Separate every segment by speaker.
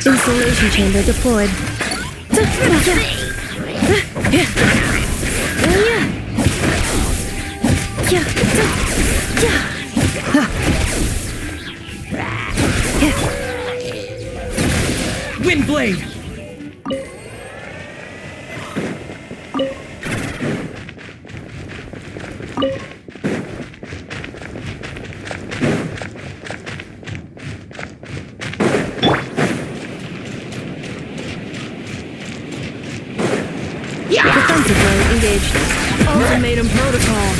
Speaker 1: Installation chamber deployed.
Speaker 2: Windblade!
Speaker 1: Defensive mode engaged. Ultimatum protocol.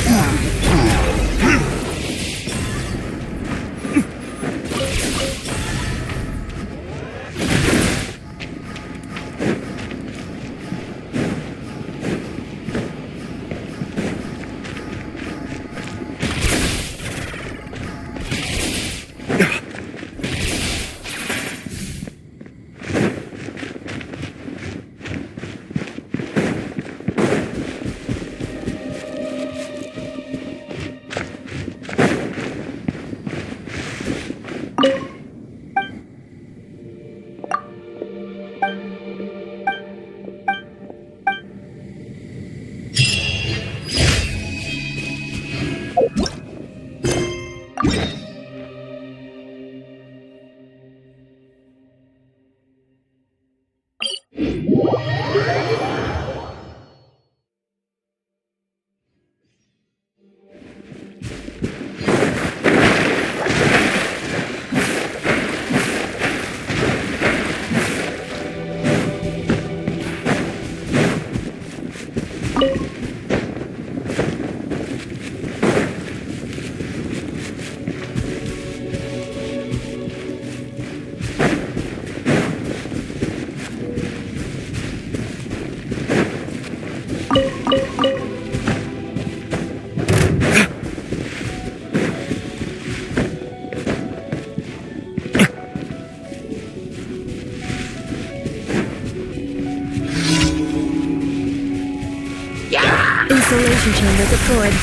Speaker 1: Installation chamber deployed.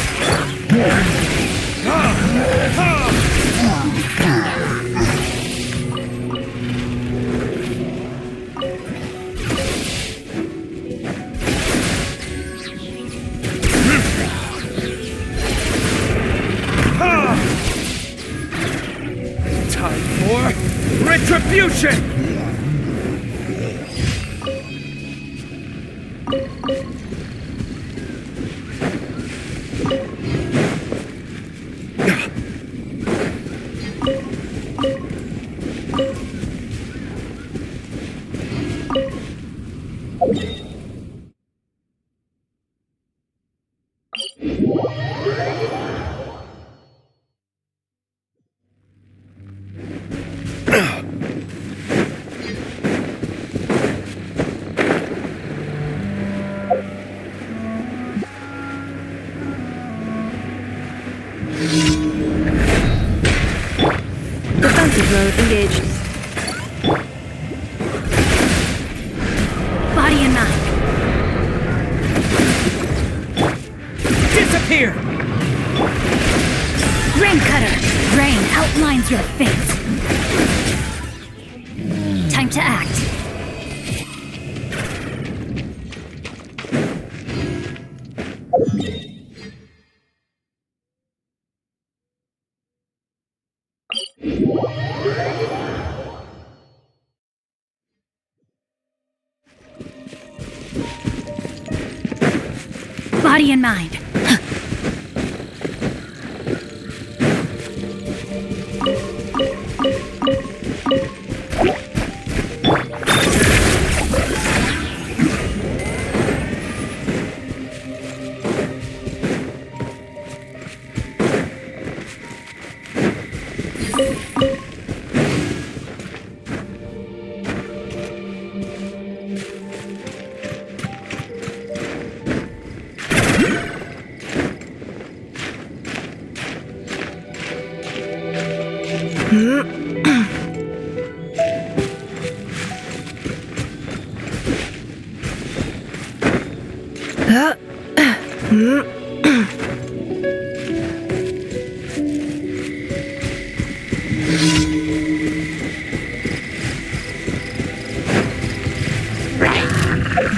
Speaker 2: Time for retribution!
Speaker 1: Defensive mode engaged. Body and mind.
Speaker 2: Disappear!
Speaker 1: Rain cutter. Rain outlines your fate. Time to act.
Speaker 3: Body and mind.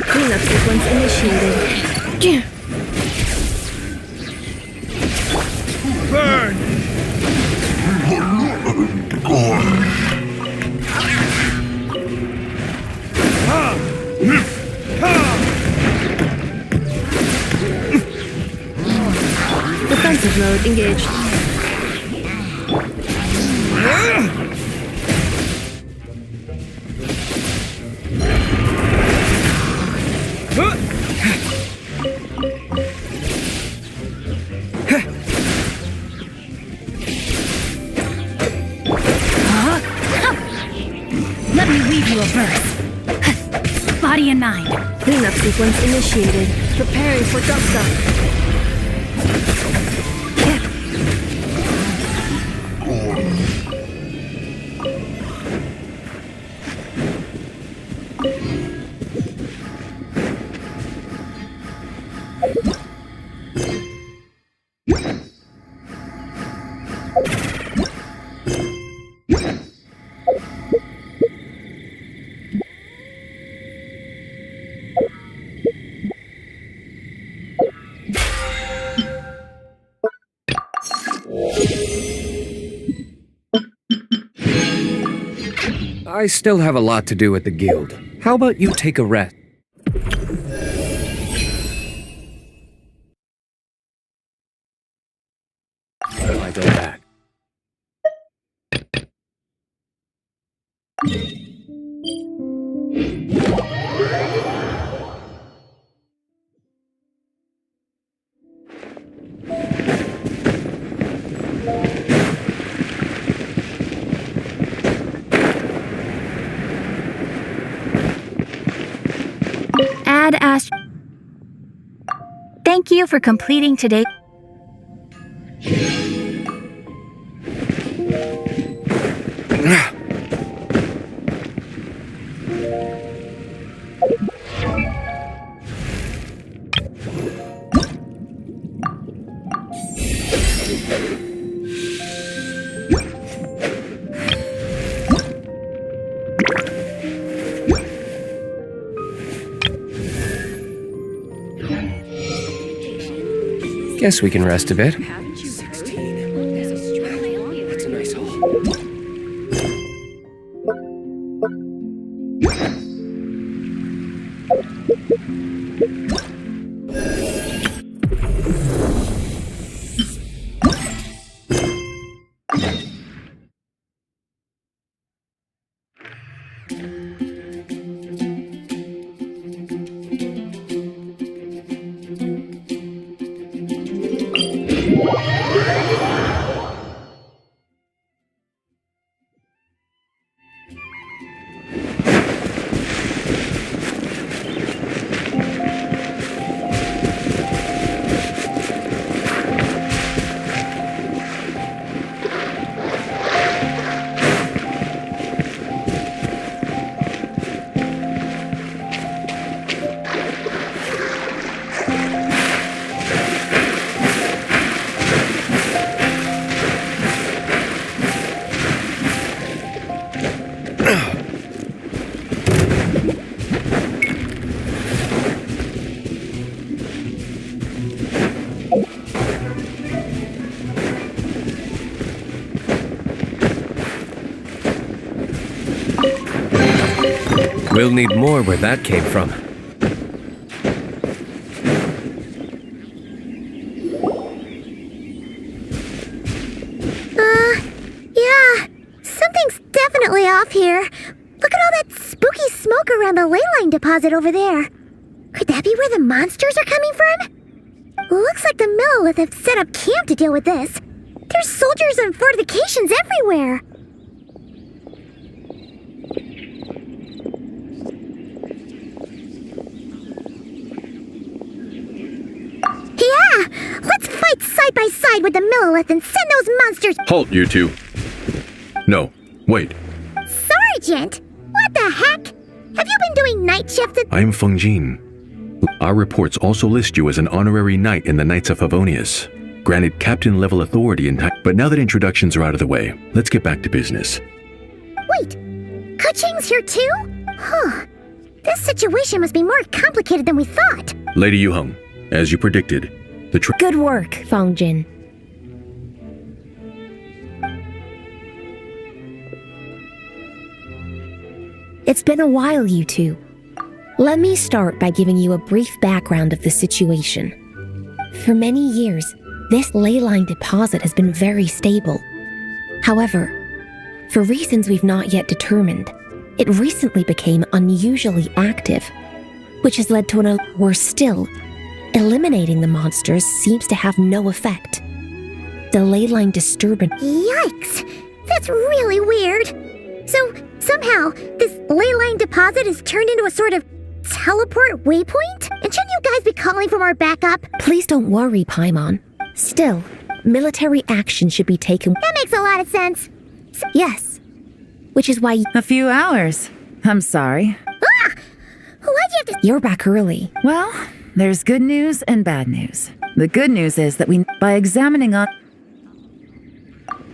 Speaker 1: Cleanup sequence initiated.
Speaker 2: Burn!
Speaker 1: Defensive mode engaged.
Speaker 3: Let me weave you a verse. Body and mind.
Speaker 1: Cleanup sequence initiated. Preparing for dust-up.
Speaker 4: I still have a lot to do at the guild. How about you take a rest? I go back.
Speaker 3: Thank you for completing today.
Speaker 4: Guess we can rest a bit.
Speaker 1: Haven't you heard?
Speaker 2: 16. That's a nice haul.
Speaker 4: We'll need more where that came from.
Speaker 5: Yeah. Something's definitely off here. Look at all that spooky smoke around the ley line deposit over there. Could that be where the monsters are coming from? Looks like the Millilith have set up camp to deal with this. There's soldiers and fortifications everywhere. Yeah! Let's fight side by side with the Millilith and send those monsters—
Speaker 6: Halt, you two. No, wait.
Speaker 5: Sergeant! What the heck? Have you been doing night shift at—
Speaker 6: I am Feng Jin. Our reports also list you as an honorary knight in the Knights of Favonius, granted captain-level authority in time. But now that introductions are out of the way, let's get back to business.
Speaker 5: Wait, Kuching's here too? Huh. This situation must be more complicated than we thought.
Speaker 6: Lady Yuheng, as you predicted, the
Speaker 3: Good work, Feng Jin. It's been a while, you two. Let me start by giving you a brief background of the situation. For many years, this ley line deposit has been very stable. However, for reasons we've not yet determined, it recently became unusually active, which has led to an worse still. Eliminating the monsters seems to have no effect. The ley line disturbance—
Speaker 5: Yikes! That's really weird. So, somehow, this ley line deposit is turned into a sort of teleport waypoint? And shouldn't you guys be calling for more backup?
Speaker 3: Please don't worry, Paimon. Still, military action should be taken—
Speaker 5: That makes a lot of sense.
Speaker 3: Yes. Which is why—
Speaker 7: A few hours. I'm sorry.
Speaker 5: Ah! Why'd you have to—
Speaker 3: You're back early.
Speaker 7: Well, there's good news and bad news. The good news is that by examining on—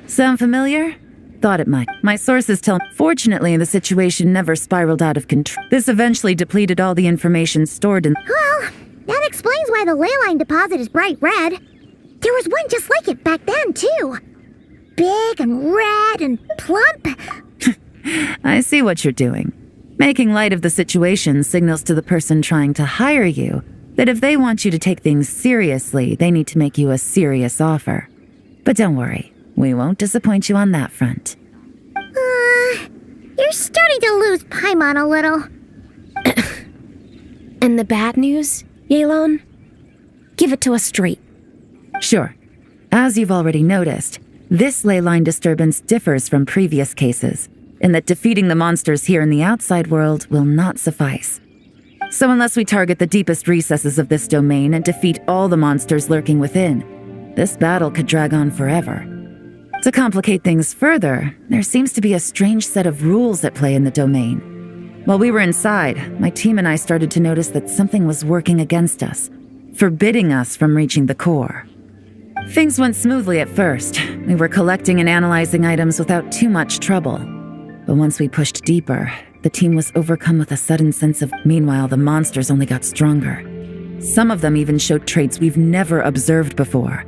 Speaker 7: Sound familiar? Thought it might. My sources tell— Fortunately, the situation never spiraled out of control. This eventually depleted all the information stored in—
Speaker 5: Well, that explains why the ley line deposit is bright red. There was one just like it back then, too. Big and red and plump.
Speaker 7: I see what you're doing. Making light of the situation signals to the person trying to hire you that if they want you to take things seriously, they need to make you a serious offer. But don't worry, we won't disappoint you on that front.
Speaker 5: You're starting to lose Paimon a little.
Speaker 3: And the bad news, Yelan? Give it to us straight.
Speaker 7: Sure. As you've already noticed, this ley line disturbance differs from previous cases, in that defeating the monsters here in the outside world will not suffice. So unless we target the deepest recesses of this domain and defeat all the monsters lurking within, this battle could drag on forever. To complicate things further, there seems to be a strange set of rules at play in the domain. While we were inside, my team and I started to notice that something was working against us, forbidding us from reaching the core. Things went smoothly at first. We were collecting and analyzing items without too much trouble. But once we pushed deeper, the team was overcome with a sudden sense of— Meanwhile, the monsters only got stronger. Some of them even showed traits we've never observed before.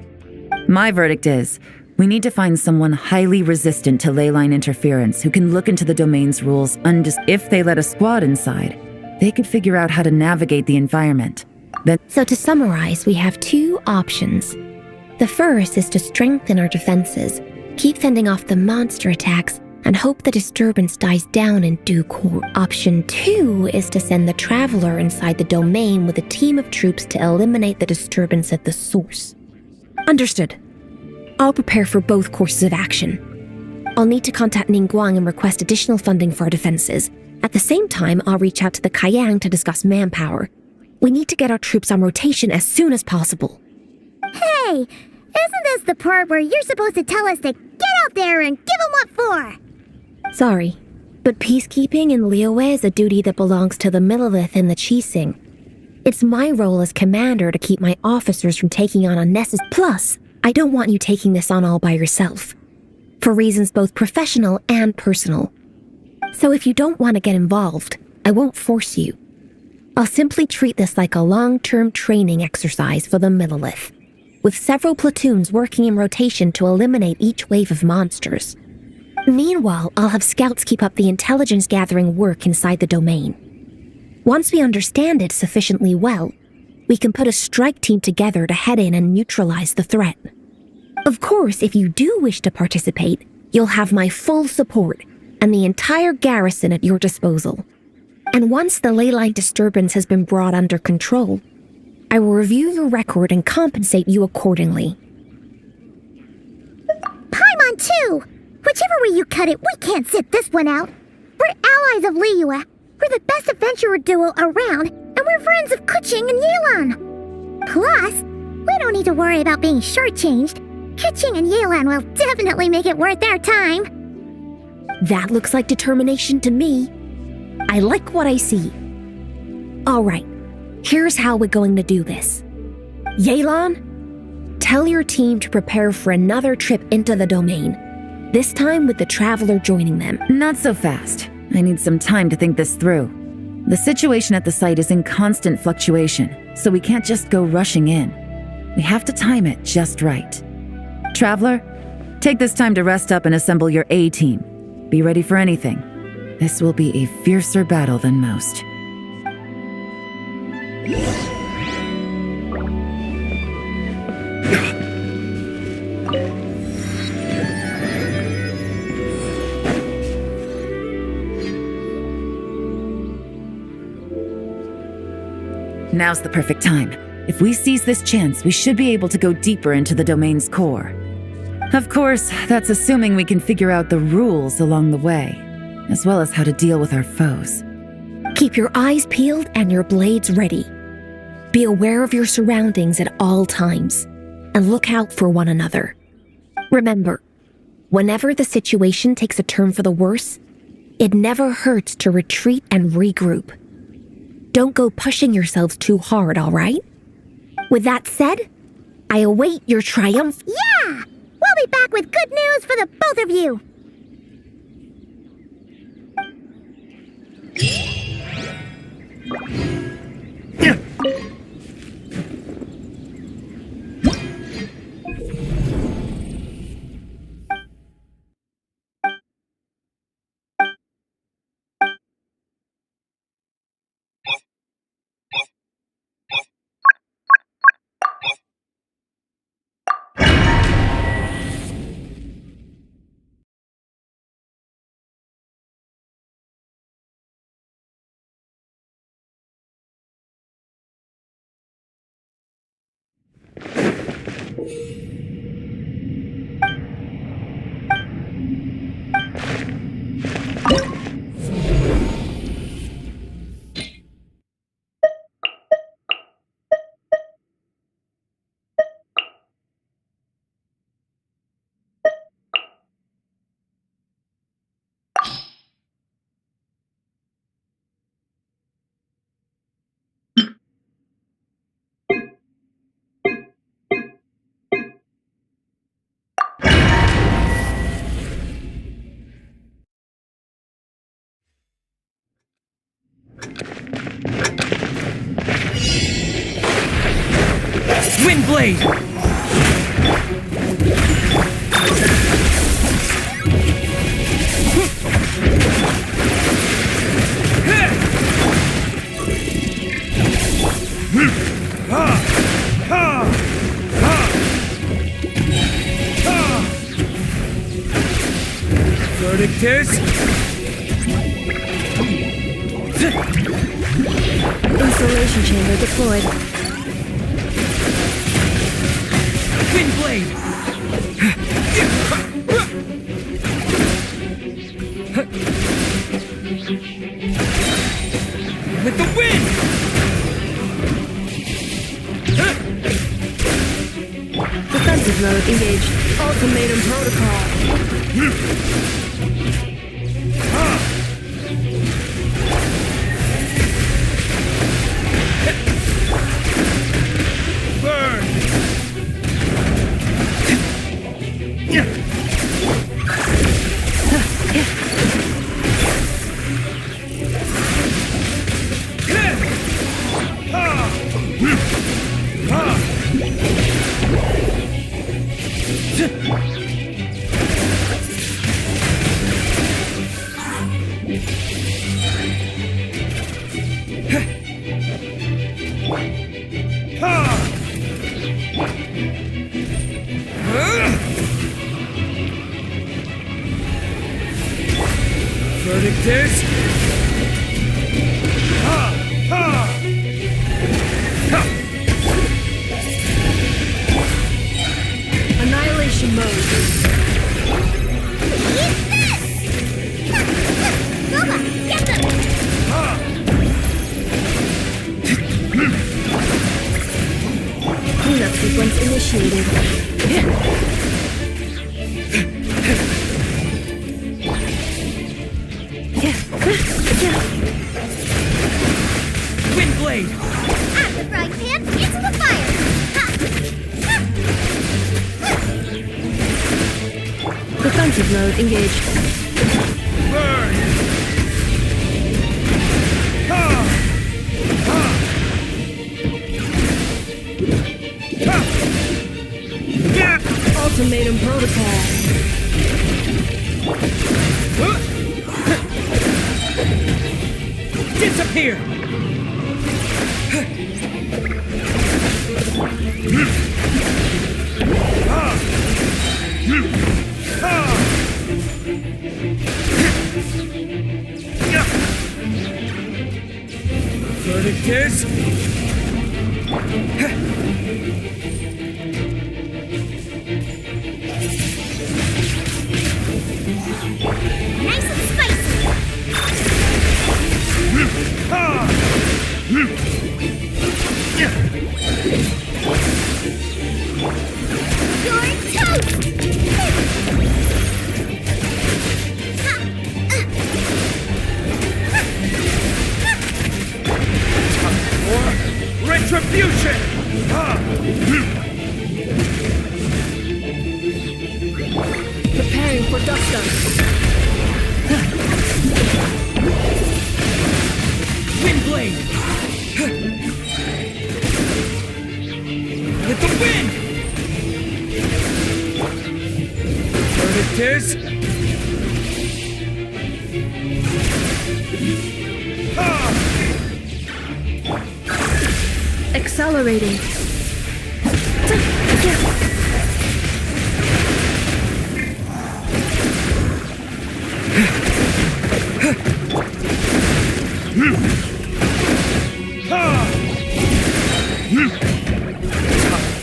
Speaker 7: My verdict is, we need to find someone highly resistant to ley line interference who can look into the domain's rules If they let a squad inside, they could figure out how to navigate the environment.
Speaker 3: So to summarize, we have two options. The first is to strengthen our defenses, keep fending off the monster attacks, and hope the disturbance dies down in due course. Option 2 is to send the Traveler inside the domain with a team of troops to eliminate the disturbance at the source. Understood. I'll prepare for both courses of action. I'll need to contact Ningguang and request additional funding for our defenses. At the same time, I'll reach out to the Kayang to discuss manpower. We need to get our troops on rotation as soon as possible.
Speaker 5: Hey, isn't this the part where you're supposed to tell us to get out there and give them what for?
Speaker 3: Sorry, but peacekeeping in Liyue is a duty that belongs to the Millilith and the Qixing. It's my role as commander to keep my officers from taking on unnecessary— Plus, I don't want you taking this on all by yourself, for reasons both professional and personal. So if you don't want to get involved, I won't force you. I'll simply treat this like a long-term training exercise for the Millilith, with several platoons working in rotation to eliminate each wave of monsters. Meanwhile, I'll have scouts keep up the intelligence-gathering work inside the domain. Once we understand it sufficiently well, we can put a strike team together to head in and neutralize the threat. Of course, if you do wish to participate, you'll have my full support and the entire garrison at your disposal. And once the leyline disturbance has been brought under control, I will review your record and compensate you accordingly.
Speaker 5: Paimon too! Whichever way you cut it, we can't sit this one out. We're allies of Liyue. We're the best adventurer duo around, and we're friends of Keqing and Yelan. Plus, we don't need to worry about being shortchanged. Keqing and Yelan will definitely make it worth their time.
Speaker 3: That looks like determination to me. I like what I see. All right, here's how we're going to do this. Yelan, tell your team to prepare for another trip into the domain, this time with the Traveler joining them.
Speaker 7: Not so fast. I need some time to think this through. The situation at the site is in constant fluctuation, so we can't just go rushing in. We have to time it just right. Traveler, take this time to rest up and assemble your A team. Be ready for anything. This will be a fiercer battle than most. Now's the perfect time. If we seize this chance, we should be able to go deeper into the domain's core. Of course, that's assuming we can figure out the rules along the way, as well as how to deal with our foes.
Speaker 3: Keep your eyes peeled and your blades ready. Be aware of your surroundings at all times, and look out for one another. Remember, whenever the situation takes a turn for the worse, it never hurts to retreat and regroup. Don't go pushing yourselves too hard, all right? With that said, I await your triumph.
Speaker 5: Yeah! We'll be back with good news for the both of you!
Speaker 4: Windblade! Verdict is...
Speaker 1: Installation chamber deployed.
Speaker 4: Windblade! With the wind!
Speaker 1: Defensive mode engaged. Ultimatum protocol.
Speaker 4: Burn! Verdict is...
Speaker 1: Annihilation mode.
Speaker 5: Eat this! Boba, get them!
Speaker 1: Cleanup sequence initiated.
Speaker 4: Wind blade!
Speaker 5: Out of the frying pan, into the fire!
Speaker 1: Defensive mode engaged.
Speaker 4: Burn!
Speaker 1: Ultimatum protocol.
Speaker 4: Disappear! Verdict is...
Speaker 5: Nice and spicy! You're toast!
Speaker 4: Or retribution!
Speaker 1: Preparing for dust up.
Speaker 4: Wind blade! With the wind! Verdict is...
Speaker 1: Accelerating.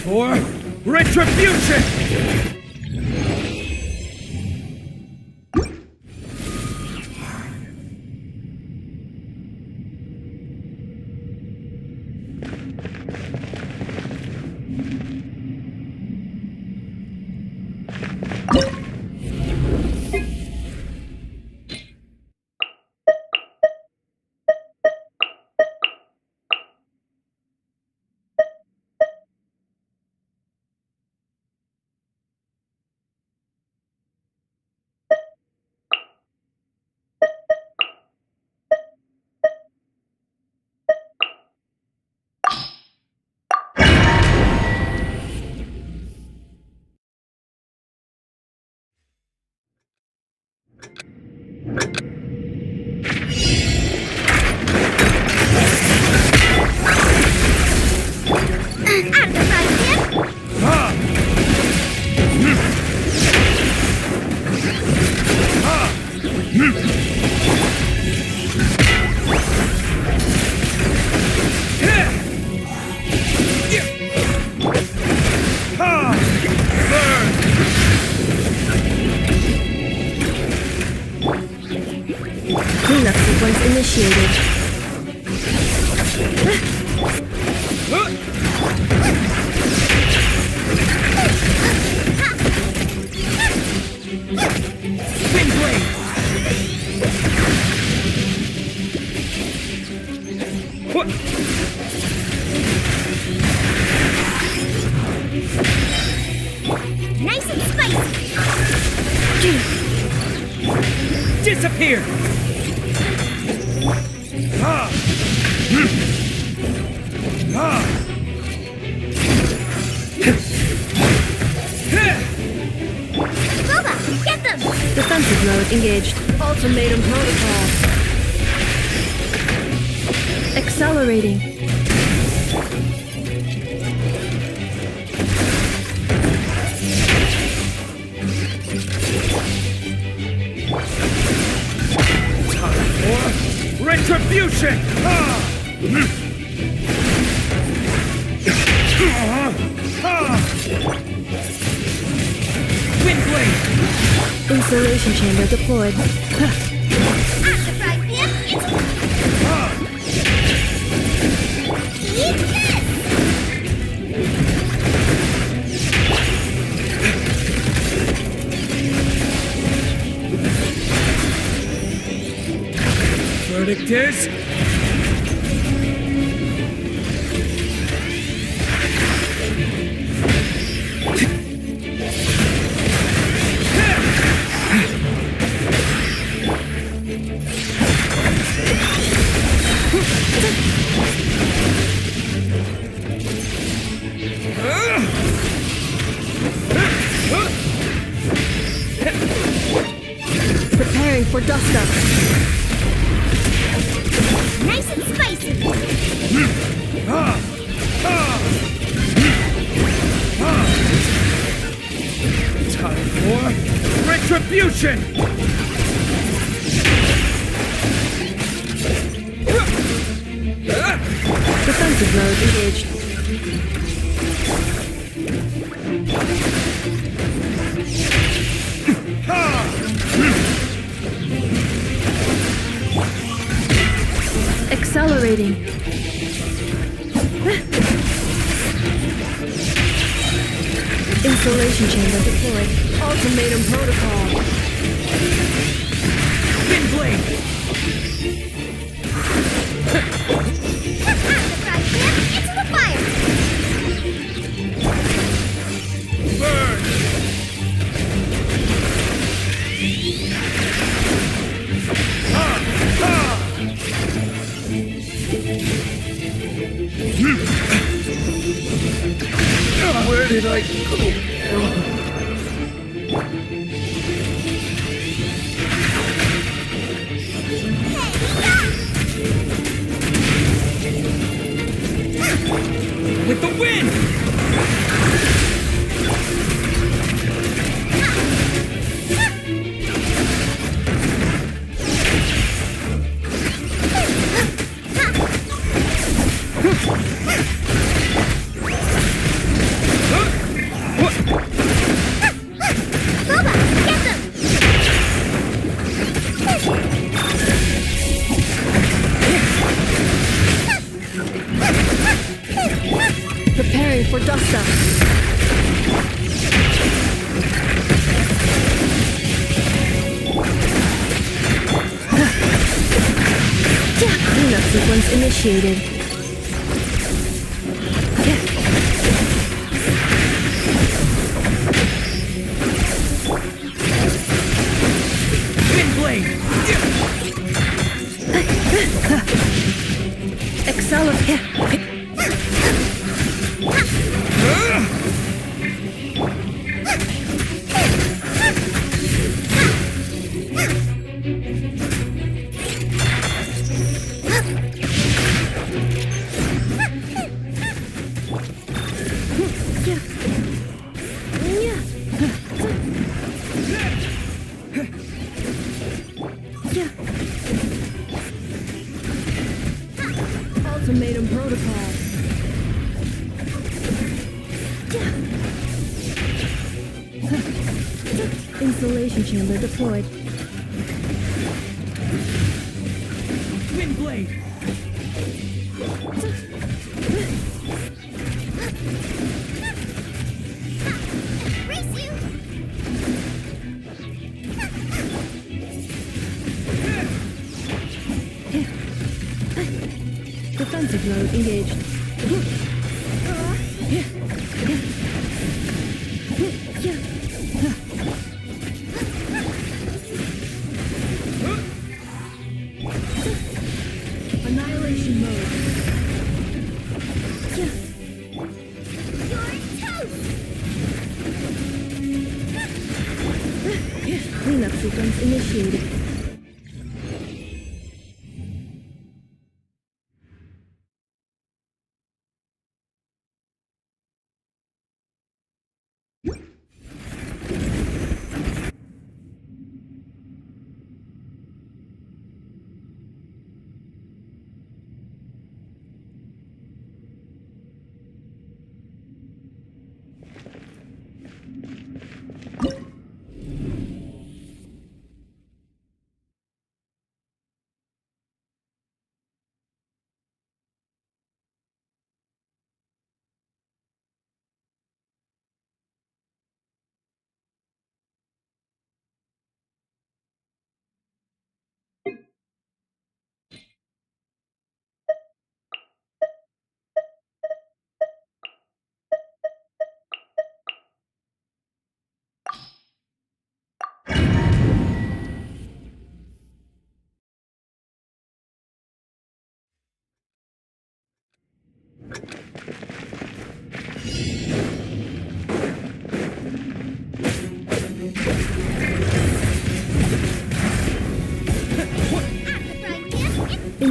Speaker 4: For retribution!
Speaker 5: Out of the frying pan!
Speaker 1: Cleanup sequence initiated.
Speaker 4: Wind blade! What?
Speaker 5: Nice and spicy!
Speaker 4: Disappear!
Speaker 5: Boba, get them!
Speaker 1: Defensive mode engaged. Ultimatum protocol. Accelerating.
Speaker 8: Retribution! Wind blade!
Speaker 1: Installation chamber deployed.
Speaker 8: Verdict is...
Speaker 1: Preparing for dust up.
Speaker 5: Nice and spicy.
Speaker 8: Time for retribution!
Speaker 1: Defensive mode engaged. Accelerating. Installation chamber deployed. Ultimatum protocol.
Speaker 8: Wind blade!
Speaker 5: Into the fire.
Speaker 8: Burn! Where did I go? With the wind!
Speaker 1: Preparing for dust up. Cleanup sequence initiated.
Speaker 8: Wind blade!
Speaker 1: Accelerate. Ultimatum protocol. Installation chamber deployed.
Speaker 8: Wind blade!
Speaker 5: Race you.
Speaker 1: Defensive mode engaged. Annihilation mode. Cleanup sequence initiated.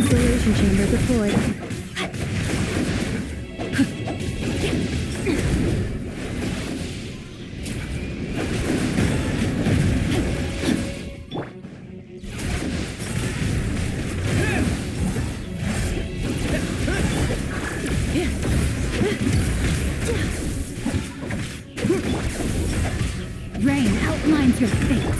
Speaker 1: Installation chamber deployed.
Speaker 2: Rain outlines your fate.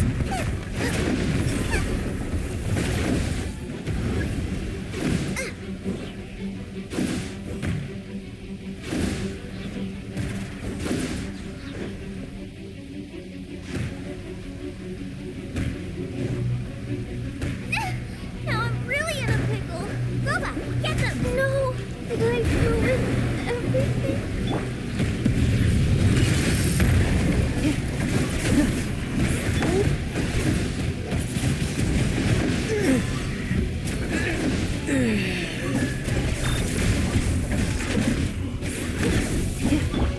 Speaker 5: Now I'm really in a pickle. Boba, get them! No, I ruined everything.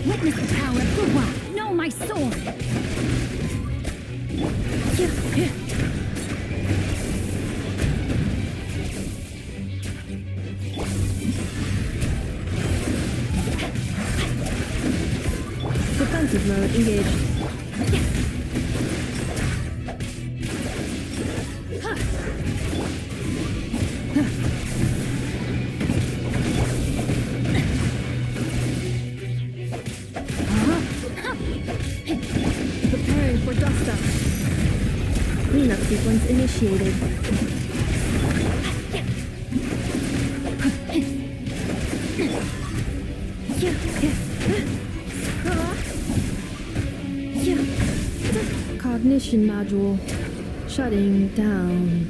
Speaker 2: Witness the power of Guwa. Know my sword.
Speaker 1: Defensive mode engaged. Preparing for dust up. Cleanup sequence initiated. Cognition module shutting down.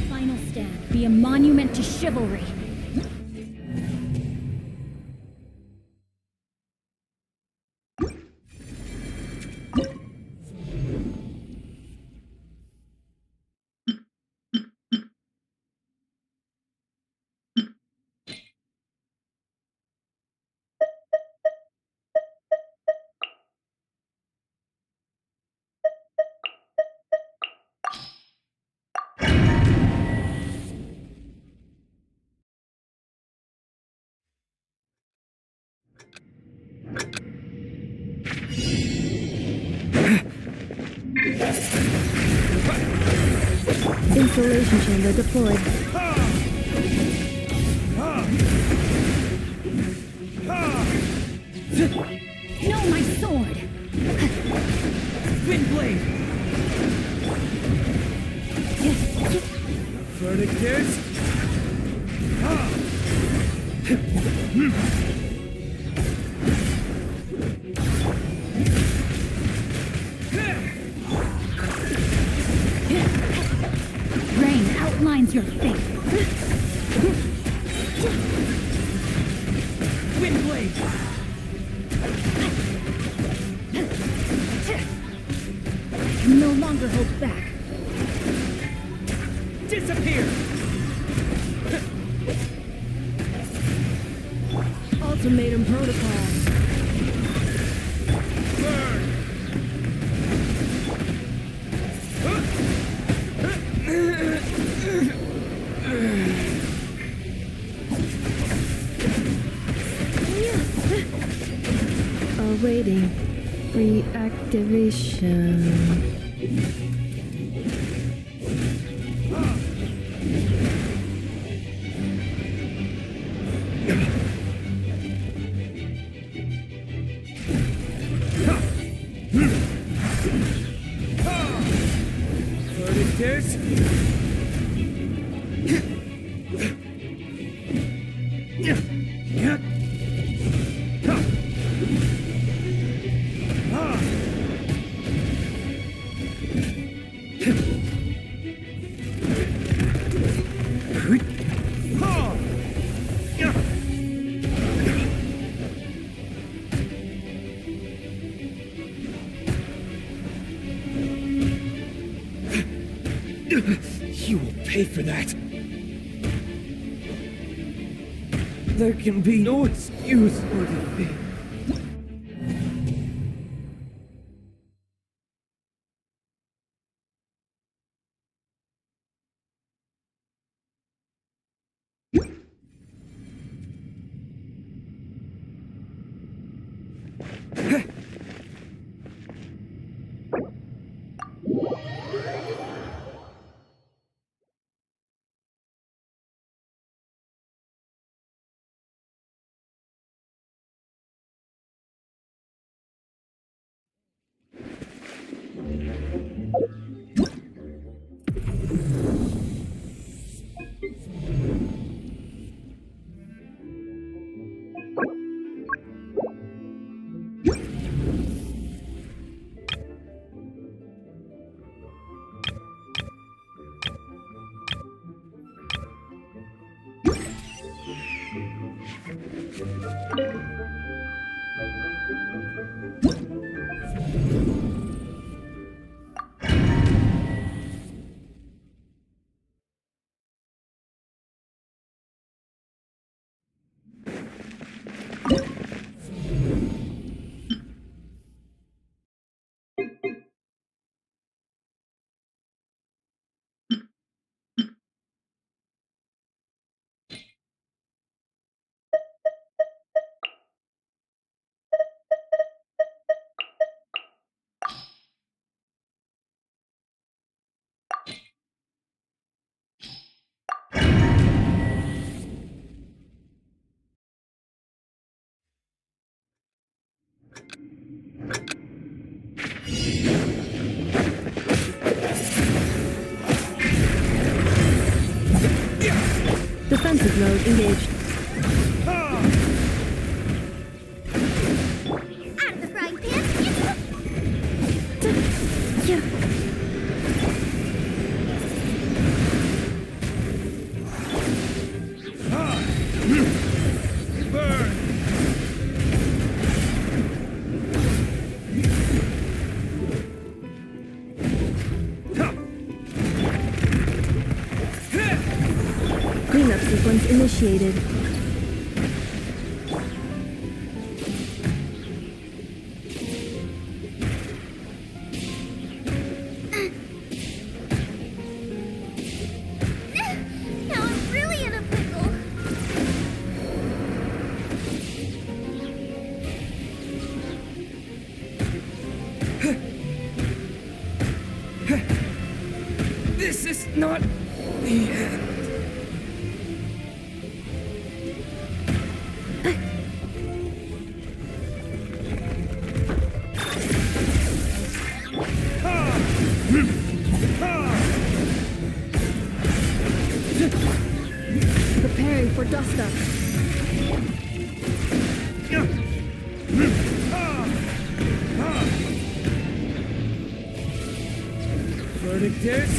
Speaker 2: Final stand. Be a monument to chivalry.
Speaker 1: Installation chamber deployed.
Speaker 2: Know my sword.
Speaker 8: Wind blade. Verdict.
Speaker 2: Rain outlines your fate.
Speaker 8: Wind blade.
Speaker 2: No longer hold back.
Speaker 8: Disappear.
Speaker 1: Ultimatum protocol.
Speaker 8: Burn.
Speaker 1: Awaiting reactivation.
Speaker 8: Verdict. You will pay for that. There can be no excuse for defeat.
Speaker 1: Defensive mode engaged.
Speaker 5: Out of the frying pan.
Speaker 1: Cleanup sequence initiated.
Speaker 5: Now I'm really in a pickle.
Speaker 8: This is not the end.
Speaker 1: Preparing for dust up.
Speaker 8: Verdict is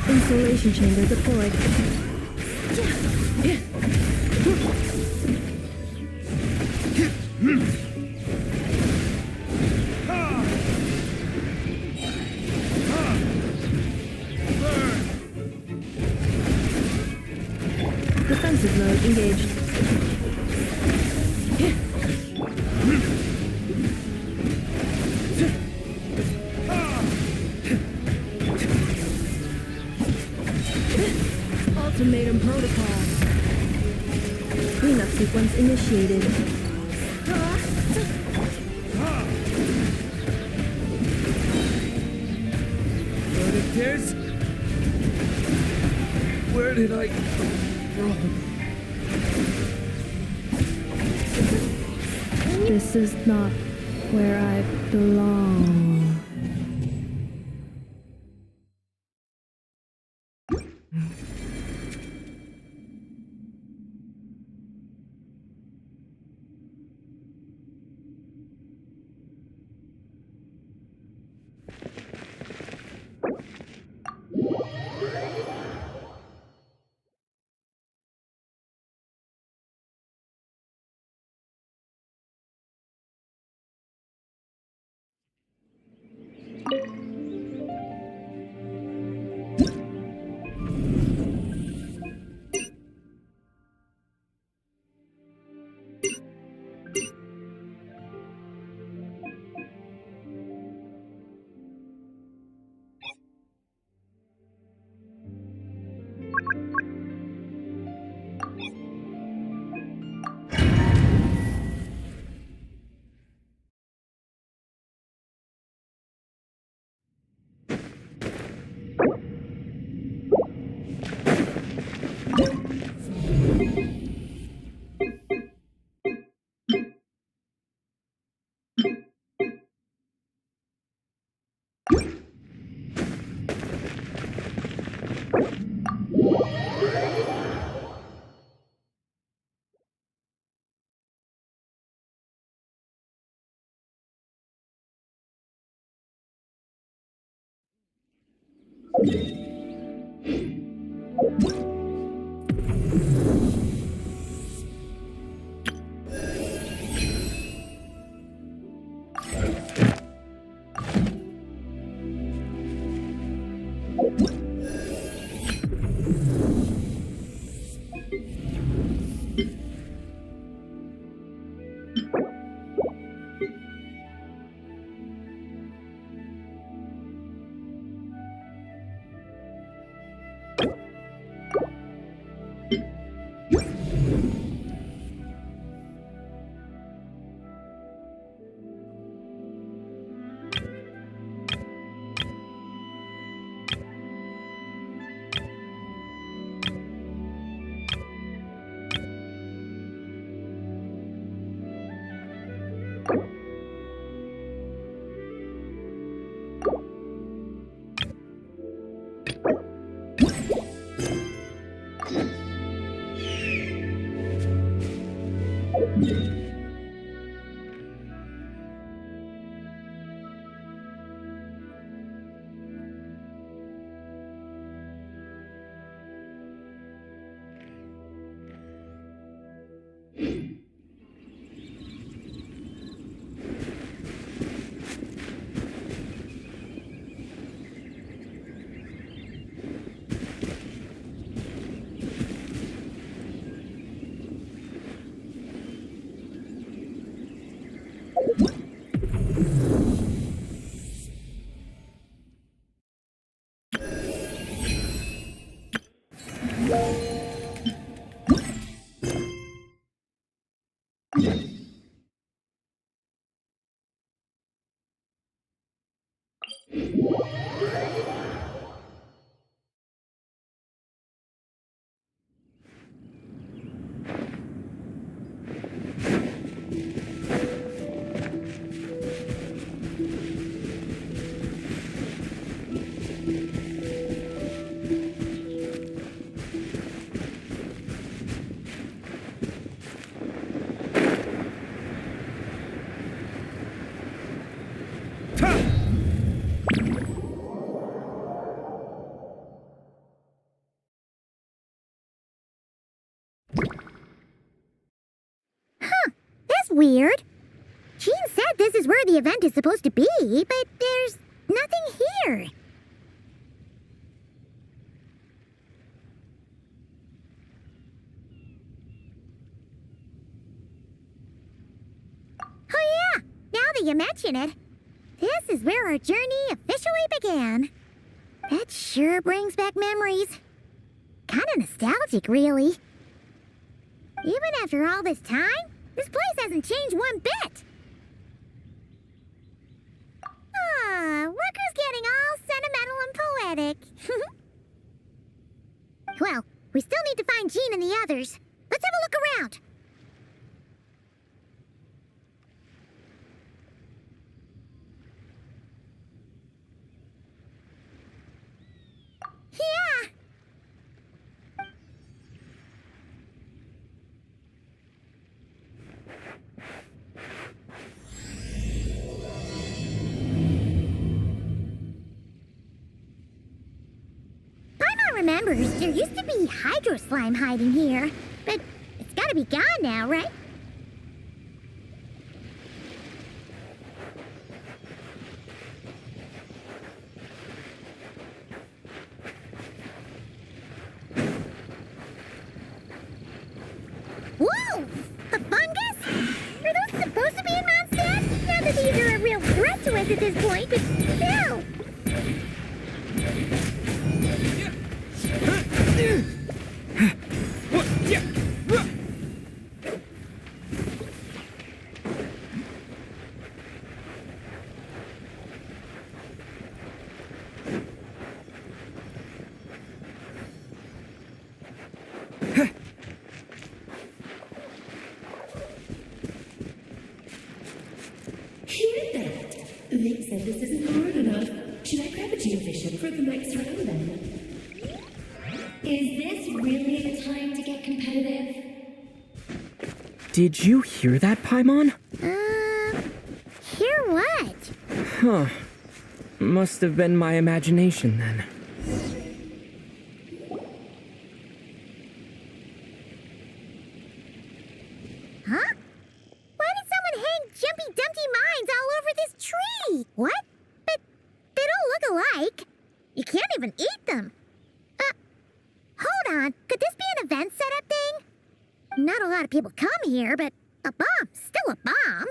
Speaker 1: Insulation chamber deployed. Defensive mode engaged. Ultimatum protocol. Cleanup sequence initiated.
Speaker 8: verdict is. Where did I come from?
Speaker 1: This is not where I belong.
Speaker 5: That's weird. Jean said this is where the event is supposed to be, but there's nothing here. Oh yeah, now that you mention it, this is where our journey officially began. That sure brings back memories. Kinda nostalgic, really. Even after all this time, this place hasn't changed one bit. Looker's getting all sentimental and poetic. Well, we still need to find Jean and the others. Let's have a look around. Yeah! Paimon remembers there used to be hydro slime hiding here, but it's gotta be gone now, right? Whoa! A fungus? Are those supposed to be in Mondstadt? Not that these are a real threat to us at this point, but still!
Speaker 9: Hear that? Vic said this isn't hard enough. Should I grab a geovision for the next round then? Is this really the time to get competitive?
Speaker 8: Did you hear that, Paimon?
Speaker 5: Hear what?
Speaker 8: Huh. Must have been my imagination then.
Speaker 5: Huh? Why did someone hang Jumpy Dumpty mines all over this tree? What? But they don't look alike. You can't even eat them. Hold on. Could this be an event setup thing? Not a lot of people come here, but a bomb's still a bomb.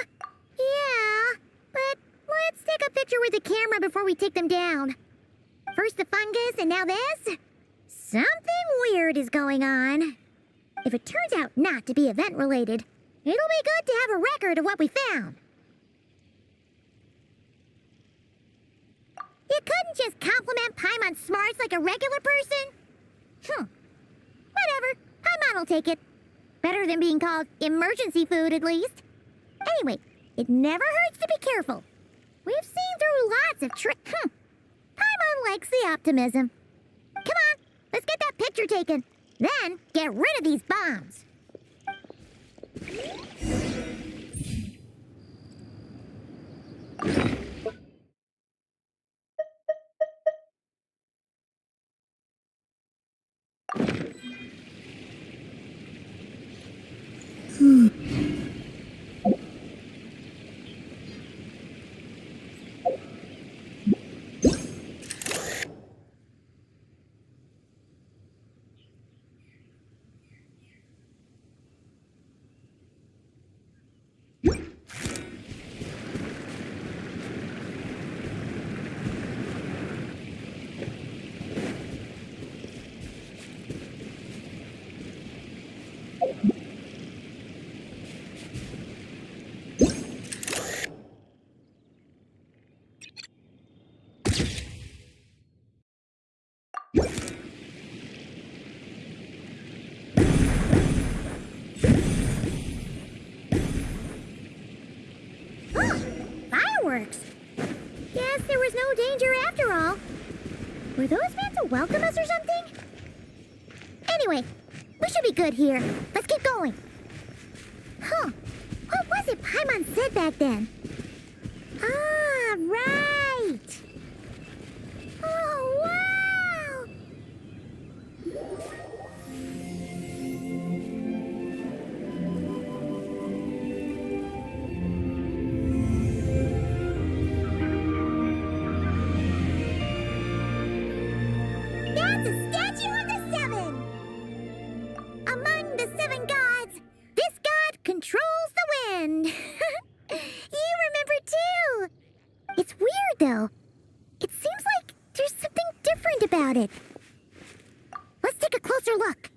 Speaker 5: Yeah, but let's take a picture with the camera before we take them down. First the fungus, and now this? Something weird is going on. If it turns out not to be event-related, it'll be good to have a record of what we found. You couldn't just compliment Paimon's smarts like a regular person? Whatever. Paimon will take it. Better than being called emergency food, at least. Anyway, it never hurts to be careful. We've seen through lots of Paimon likes the optimism. Come on, let's get that picture taken. Then, get rid of these bombs. Fireworks! Guess there was no danger after all. Were those meant to welcome us or something? Anyway, we should be good here. Let's keep going. What was it Paimon said back then? Ah, right! Oh, wow! That's a statue of the seven! Among the seven gods, this god controls the wind. You remember too. It's weird though. It seems like there's something different about it. Let's take a closer look.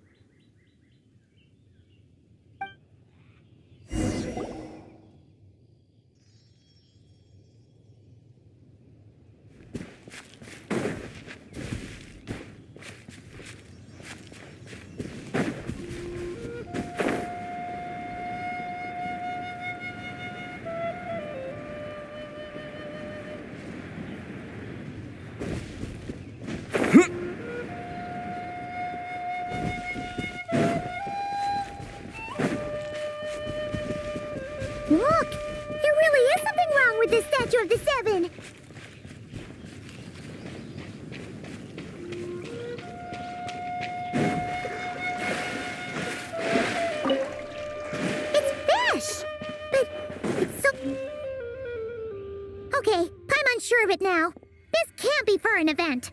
Speaker 5: Look! There really is something wrong with this statue of the seven! It's fish! But it's so... Okay, Paimon's sure of it now. This can't be for an event.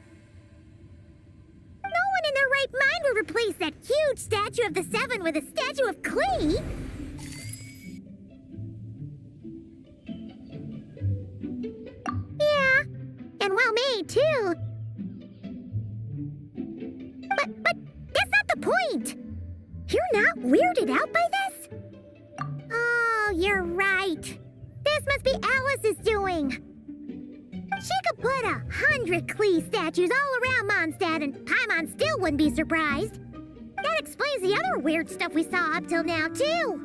Speaker 5: No one in their right mind would replace that huge statue of the seven with a statue of Klee! Yeah, and well made too. But that's not the point. You're not weirded out by this? Oh, you're right. This must be Alice's doing. She could put 100 Klee statues all around Mondstadt and Paimon still wouldn't be surprised. That explains the other weird stuff we saw up till now, too.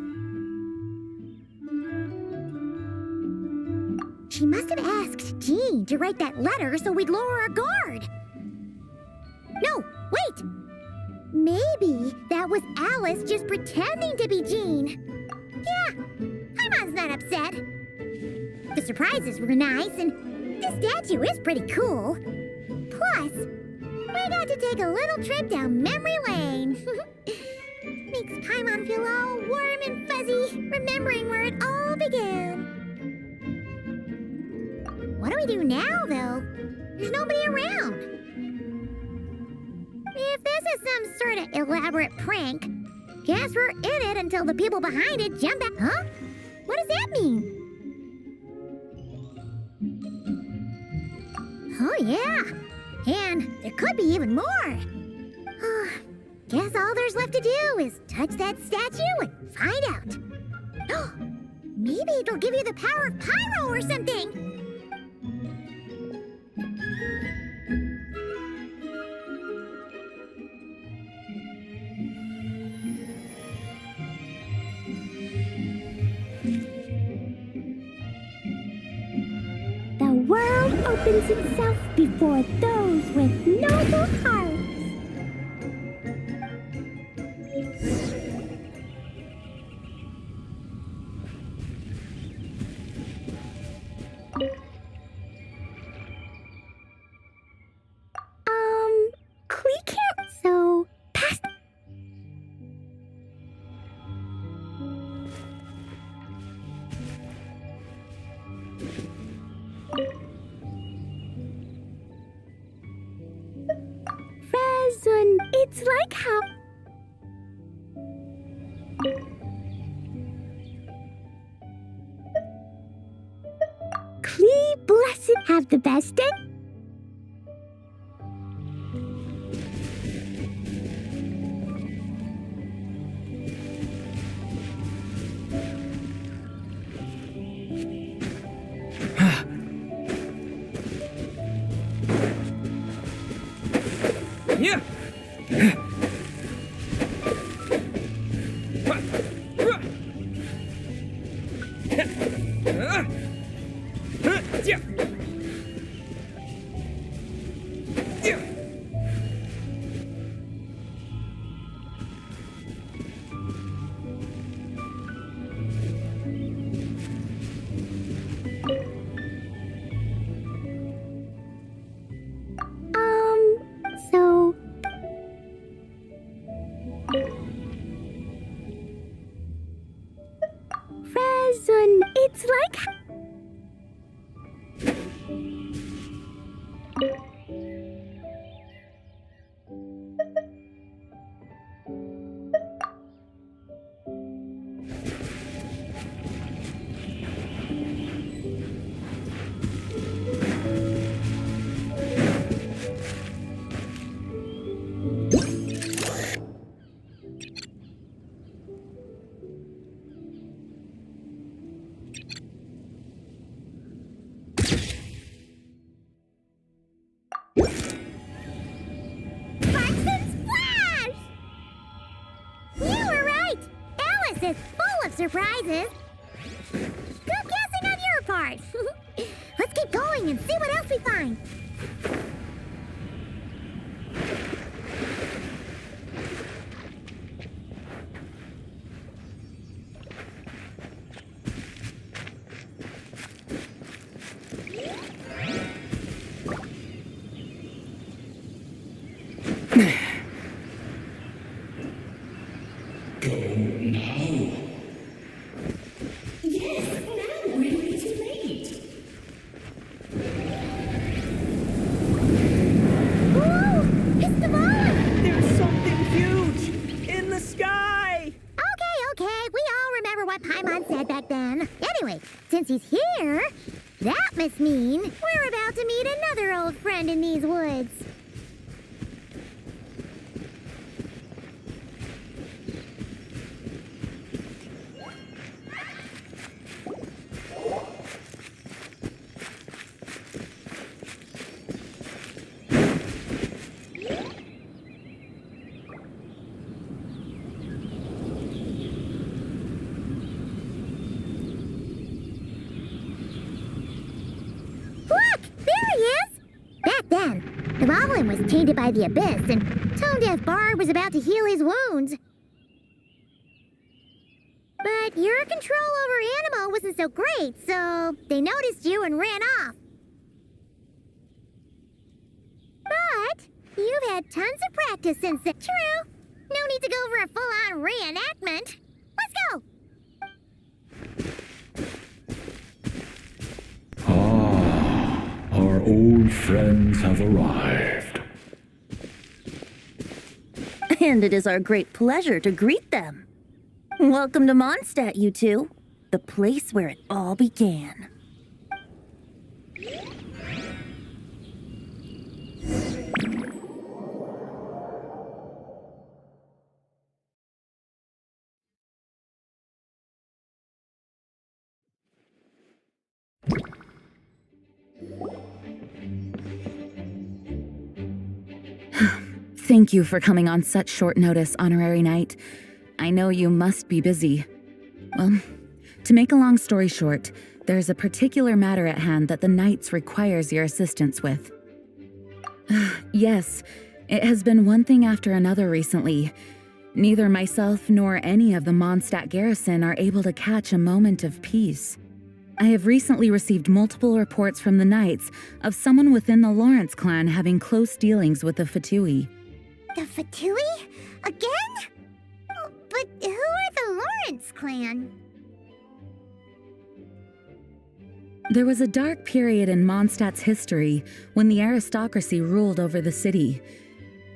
Speaker 5: She must have asked Jean to write that letter so we'd lower our guard. No, wait! Maybe that was Alice just pretending to be Jean. Yeah, Paimon's not upset. The surprises were nice, and this statue is pretty cool. Plus, we got to take a little trip down memory lane. Makes Paimon feel all warm and fuzzy, remembering where it all began. What do we do now, though? There's nobody around. If this is some sort of elaborate prank, guess we're in it until the people behind it jump out. Huh? What does that mean? Oh, yeah. And there could be even more. Guess all there's left to do is touch that statue and find out. Maybe it'll give you the power of pyro or something. The world opens itself before those with noble hearts. Klee can't, so past. Resin, it's like how. Klee blessed have the best day.
Speaker 8: Yeah.
Speaker 5: So Resin, it's like is full of surprises. Good guessing on your part. Let's keep going and see what else we find.
Speaker 8: There's something huge in the sky!
Speaker 5: Okay, we all remember what Paimon said back then. Anyway, since he's here, that must mean we're about to meet another old friend in these woods. Look! There he is! Back then, The Moblin was tainted by the Abyss, and Tone-Deaf Bard was about to heal his wounds. But your control over Animo wasn't so great, so they noticed you and ran off. But you've had tons of practice since then. True. No need to go for a full-on reenactment. Let's go!
Speaker 10: Our old friends have arrived.
Speaker 11: And it is our great pleasure to greet them. Welcome to Mondstadt, you two. The place where it all began.
Speaker 7: Thank you for coming on such short notice, Honorary Knight. I know you must be busy. Well, to make a long story short, there's a particular matter at hand that the Knights requires your assistance with. Yes, it has been one thing after another recently. Neither myself nor any of the Mondstadt garrison are able to catch a moment of peace. I have recently received multiple reports from the Knights of someone within the Lawrence clan having close dealings with the Fatui.
Speaker 5: The Fatui? Again? But who are the Lawrence clan?
Speaker 7: There was a dark period in Mondstadt's history when the aristocracy ruled over the city.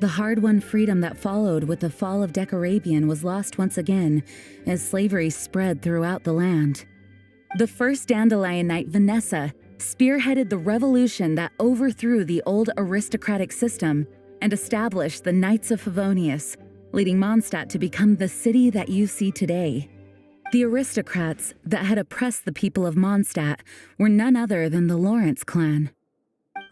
Speaker 7: The hard-won freedom that followed with the fall of Decarabian was lost once again as slavery spread throughout the land. The first Dandelion Knight, Vanessa, spearheaded the revolution that overthrew the old aristocratic system and established the Knights of Favonius, leading Mondstadt to become the city that you see today. The aristocrats that had oppressed the people of Mondstadt were none other than the Lawrence clan.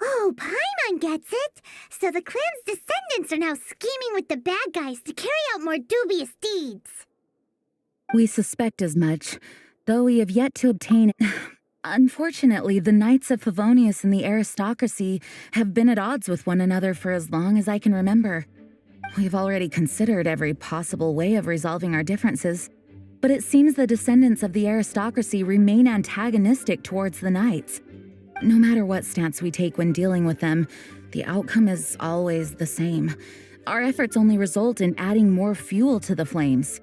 Speaker 5: Oh, Paimon gets it! So the clan's descendants are now scheming with the bad guys to carry out more dubious deeds.
Speaker 7: We suspect as much, though we have yet to obtain... Unfortunately, the Knights of Favonius and the aristocracy have been at odds with one another for as long as I can remember. We've already considered every possible way of resolving our differences, but it seems the descendants of the aristocracy remain antagonistic towards the Knights. No matter what stance we take when dealing with them, the outcome is always the same. Our efforts only result in adding more fuel to the flames.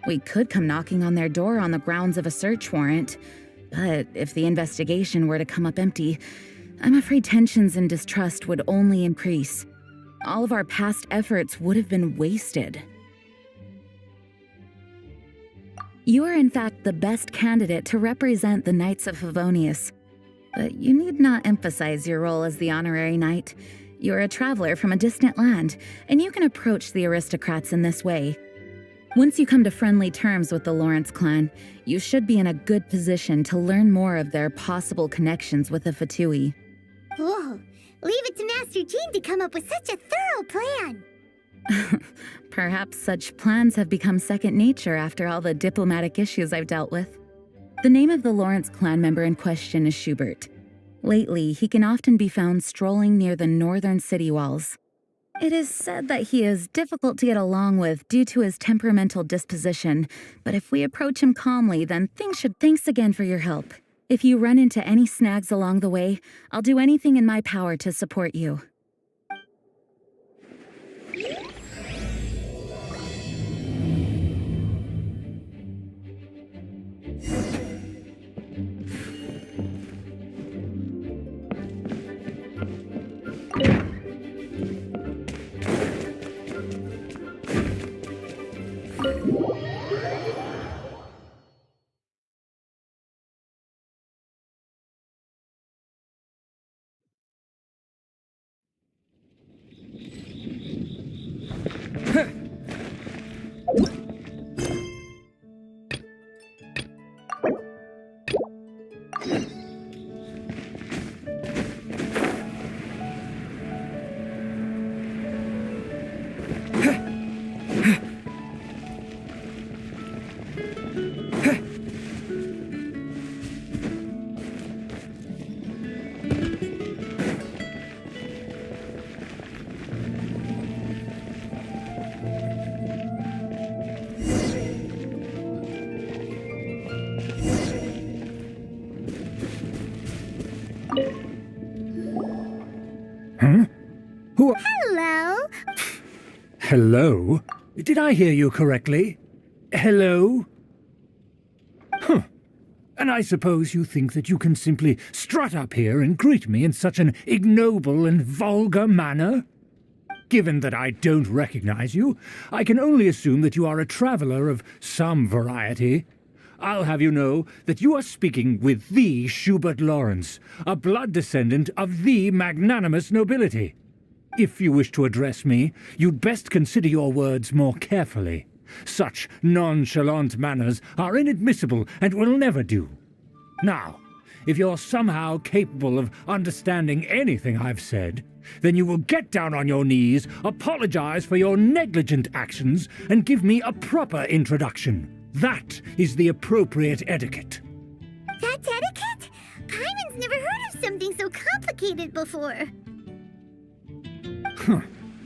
Speaker 7: We could come knocking on their door on the grounds of a search warrant, but if the investigation were to come up empty, I'm afraid tensions and distrust would only increase. All of our past efforts would have been wasted. You are in fact the best candidate to represent the Knights of Favonius. But you need not emphasize your role as the honorary knight. You are a traveler from a distant land, and you can approach the aristocrats in this way. Once you come to friendly terms with the Lawrence clan, you should be in a good position to learn more of their possible connections with the Fatui.
Speaker 5: Whoa, leave it to Master Jean to come up with such a thorough plan.
Speaker 7: Perhaps such plans have become second nature after all the diplomatic issues I've dealt with. The name of the Lawrence clan member in question is Schubert. Lately, he can often be found strolling near the northern city walls. It is said that he is difficult to get along with due to his temperamental disposition, but if we approach him calmly, then things should... Thanks again for your help. If you run into any snags along the way, I'll do anything in my power to support you.
Speaker 8: Huh? Who are...
Speaker 5: Hello.
Speaker 8: Hello? Did I hear you correctly? Hello? Huh. And I suppose you think that you can simply strut up here and greet me in such an ignoble and vulgar manner? Given that I don't recognize you, I can only assume that you are a traveler of some variety. I'll have you know that you are speaking with the Schubert Lawrence, a blood descendant of the magnanimous nobility. If you wish to address me, you'd best consider your words more carefully. Such nonchalant manners are inadmissible and will never do. Now, if you're somehow capable of understanding anything I've said, then you will get down on your knees, apologize for your negligent actions, and give me a proper introduction. That is the appropriate etiquette.
Speaker 5: That's etiquette? Paimon's never heard of something so complicated before.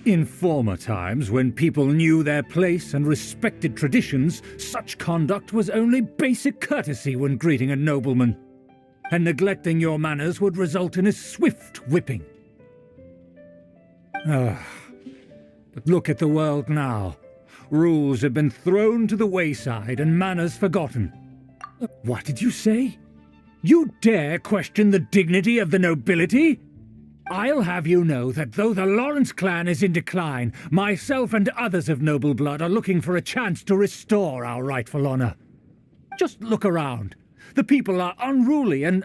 Speaker 8: In former times, when people knew their place and respected traditions, such conduct was only basic courtesy when greeting a nobleman. And neglecting your manners would result in a swift whipping. But look at the world now. Rules have been thrown to the wayside and manners forgotten. What did you say? You dare question the dignity of the nobility? I'll have you know that though the Lawrence clan is in decline, myself and others of noble blood are looking for a chance to restore our rightful honor. Just look around. The people are unruly and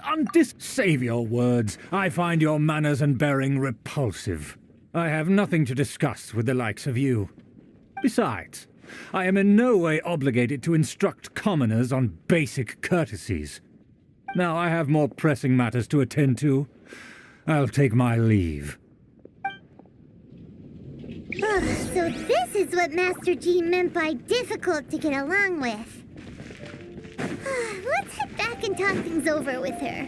Speaker 8: Save your words. I find your manners and bearing repulsive. I have nothing to discuss with the likes of you. Besides, I am in no way obligated to instruct commoners on basic courtesies. Now I have more pressing matters to attend to. I'll take my leave.
Speaker 5: So this is what Master Jean meant by difficult to get along with. Let's head back and talk things over with her.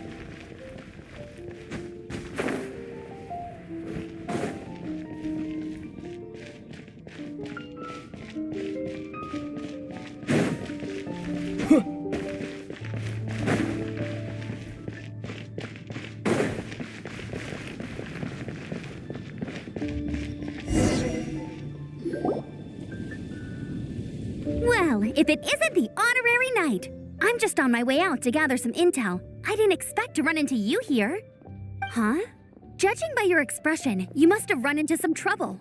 Speaker 2: Well, if it isn't the honorary knight. I'm just on my way out to gather some intel. I didn't expect to run into you here. Huh? Judging by your expression, you must have run into some trouble.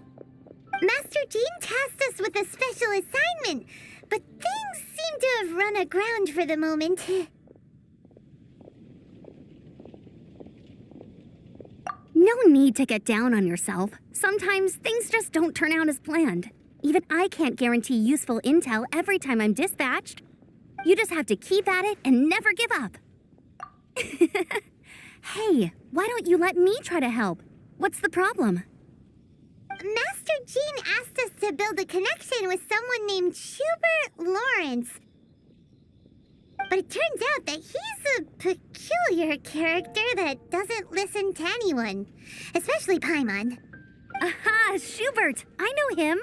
Speaker 5: Master Jean tasked us with a special assignment, but things seem to have run aground for the moment.
Speaker 2: No need to get down on yourself. Sometimes things just don't turn out as planned. Even I can't guarantee useful intel every time I'm dispatched. You just have to keep at it and never give up. Hey, why don't you let me try to help? What's the problem?
Speaker 5: Master Jean asked us to build a connection with someone named Schubert Lawrence. But it turns out that he's a peculiar character that doesn't listen to anyone, especially Paimon.
Speaker 2: Aha, Schubert! I know him!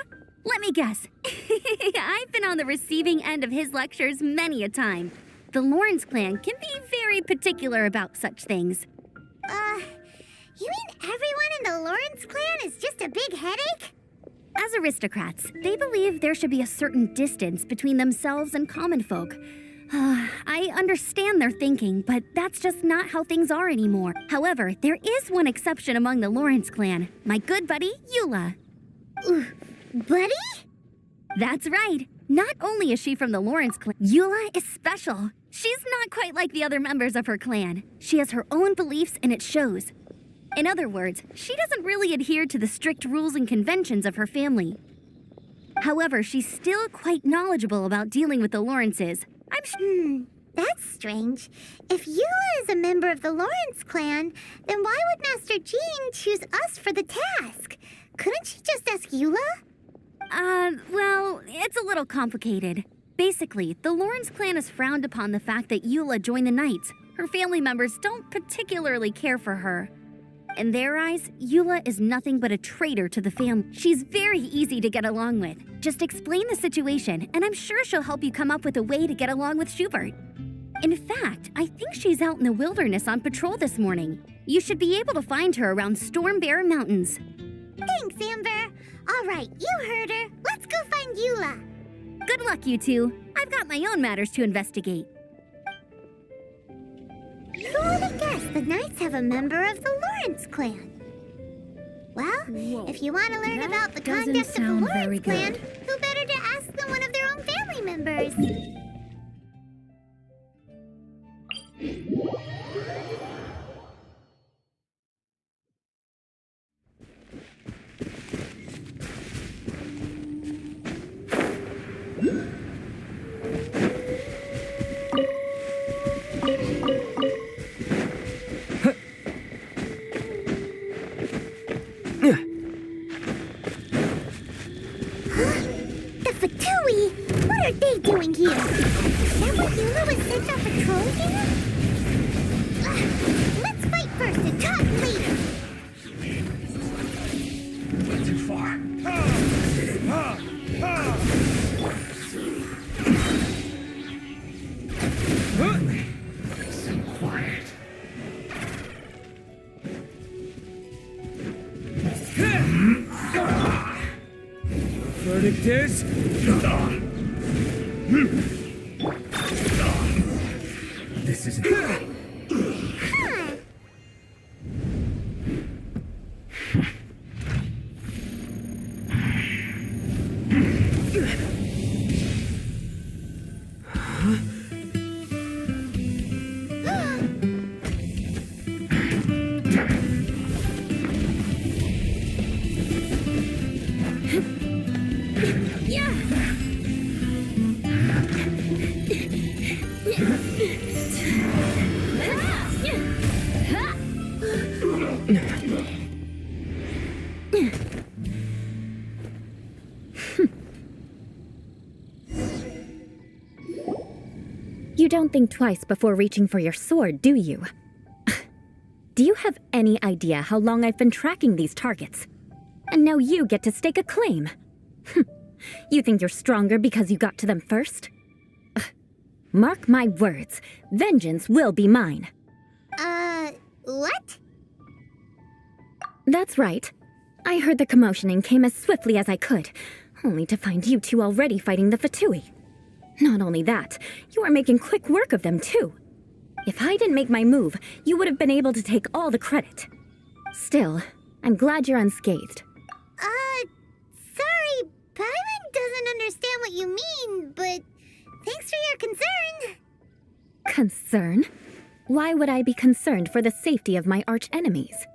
Speaker 2: Let me guess. I've been on the receiving end of his lectures many a time. The Lawrence clan can be very particular about such things.
Speaker 5: You mean everyone in the Lawrence clan is just a big headache?
Speaker 2: As aristocrats, they believe there should be a certain distance between themselves and common folk. I understand their thinking, but that's just not how things are anymore. However, there is one exception among the Lawrence clan, my good buddy, Eula.
Speaker 5: Buddy?
Speaker 2: That's right. Not only is she from the Lawrence clan, Eula is special. She's not quite like the other members of her clan. She has her own beliefs and it shows. In other words, she doesn't really adhere to the strict rules and conventions of her family. However, she's still quite knowledgeable about dealing with the Lawrences.
Speaker 5: That's strange. If Eula is a member of the Lawrence clan, then why would Master Jean choose us for the task? Couldn't she just ask Eula?
Speaker 2: Well, it's a little complicated. Basically, the Lawrence clan has frowned upon the fact that Eula joined the Knights. Her family members don't particularly care for her. In their eyes, Eula is nothing but a traitor to the family. She's very easy to get along with. Just explain the situation, and I'm sure she'll help you come up with a way to get along with Schubert. In fact, I think she's out in the wilderness on patrol this morning. You should be able to find her around Storm Bear Mountains.
Speaker 5: Thanks, Amber. All right, you heard her. Let's go find Eula.
Speaker 2: Good luck, you two. I've got my own matters to investigate.
Speaker 5: Who would have guessed the Knights have a member of the Lawrence clan? Well, if you want to learn about the conduct of the Lawrence clan, who better to ask than one of their own family members? The Fatui? What are they doing here? Is that what Eula was sent on patrol here? Let's fight first and talk later.
Speaker 8: Too far. So quiet. Verdict is... This isn't...
Speaker 3: You don't think twice before reaching for your sword, do you? Do you have any idea how long I've been tracking these targets? And now you get to stake a claim. You think you're stronger because you got to them first? Mark my words, vengeance will be mine.
Speaker 5: What?
Speaker 3: That's right. I heard the commotion and came as swiftly as I could, only to find you two already fighting the Fatui. Not only that, you are making quick work of them too. If I didn't make my move, you would have been able to take all the credit. Still, I'm glad you're unscathed.
Speaker 5: Sorry, Paimon doesn't understand what you mean, but thanks for your concern.
Speaker 3: Concern? Why would I be concerned for the safety of my arch-enemies?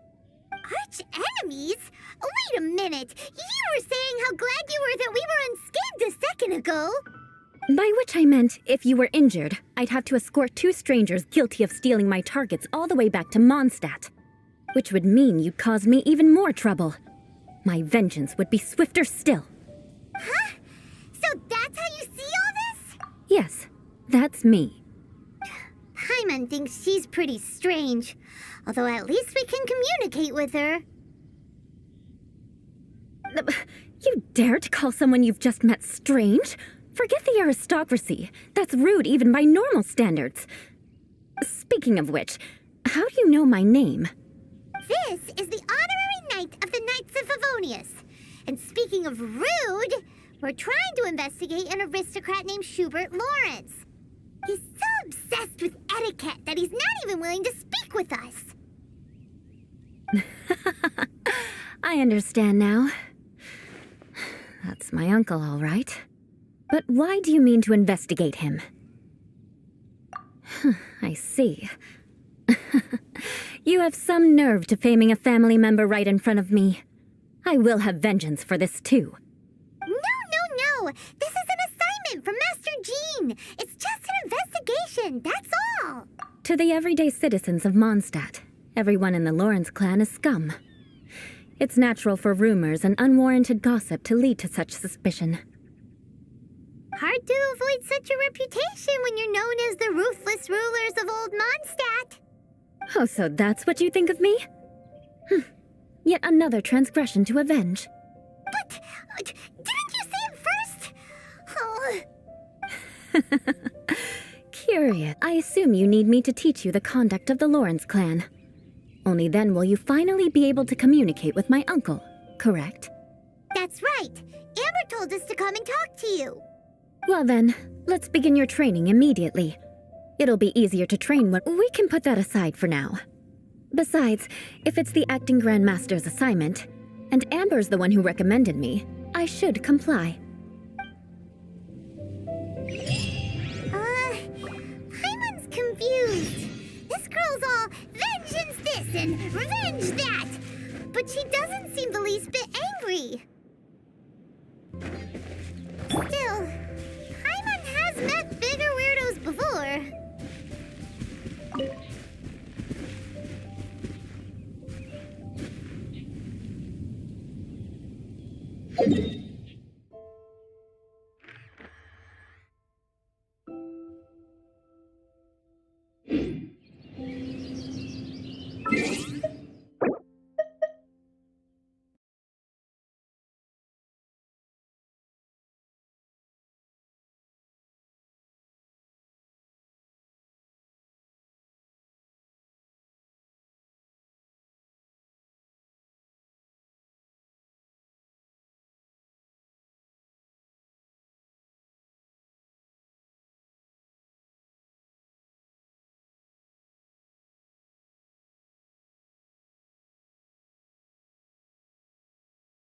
Speaker 5: Arch-enemies? Wait a minute! You were saying how glad you were that we were unscathed a second ago!
Speaker 3: By which I meant, if you were injured, I'd have to escort two strangers guilty of stealing my targets all the way back to Mondstadt. Which would mean you'd cause me even more trouble. My vengeance would be swifter still.
Speaker 5: Huh? So that's how you see all this?
Speaker 3: Yes, that's me.
Speaker 5: Paimon thinks she's pretty strange. Although at least we can communicate with her.
Speaker 3: You dare to call someone you've just met strange? Forget the aristocracy. That's rude even by normal standards. Speaking of which, how do you know my name?
Speaker 5: This is the honorary knight of the Knights of Favonius. And speaking of rude, we're trying to investigate an aristocrat named Schubert Lawrence. He's so obsessed with etiquette that he's not even willing to speak with us.
Speaker 3: I understand now. That's my uncle, all right. But why do you mean to investigate him? I see. You have some nerve to faming a family member right in front of me. I will have vengeance for this too.
Speaker 5: No. This is an assignment from Master Jean. It's just an investigation, that's all.
Speaker 3: To the everyday citizens of Mondstadt, everyone in the Lawrence clan is scum. It's natural for rumors and unwarranted gossip to lead to such suspicion.
Speaker 5: Hard to avoid such a reputation when you're known as the ruthless rulers of Old Mondstadt.
Speaker 3: Oh, so that's what you think of me? Yet another transgression to avenge.
Speaker 5: But, didn't you say it first? Oh.
Speaker 12: Curious. I assume you need me to teach you the conduct of the Lawrence clan. Only then will you finally be able to communicate with my uncle, correct?
Speaker 5: That's right. Amber told us to come and talk to you.
Speaker 12: Well then, let's begin your training immediately. It'll be easier to train when we can put that aside for now. Besides, if it's the acting Grandmaster's assignment, and Amber's the one who recommended me, I should comply.
Speaker 5: Paimon's confused. This girl's all vengeance this and revenge that. But she doesn't seem the least bit angry. Still, Paimon has met bigger weirdos before.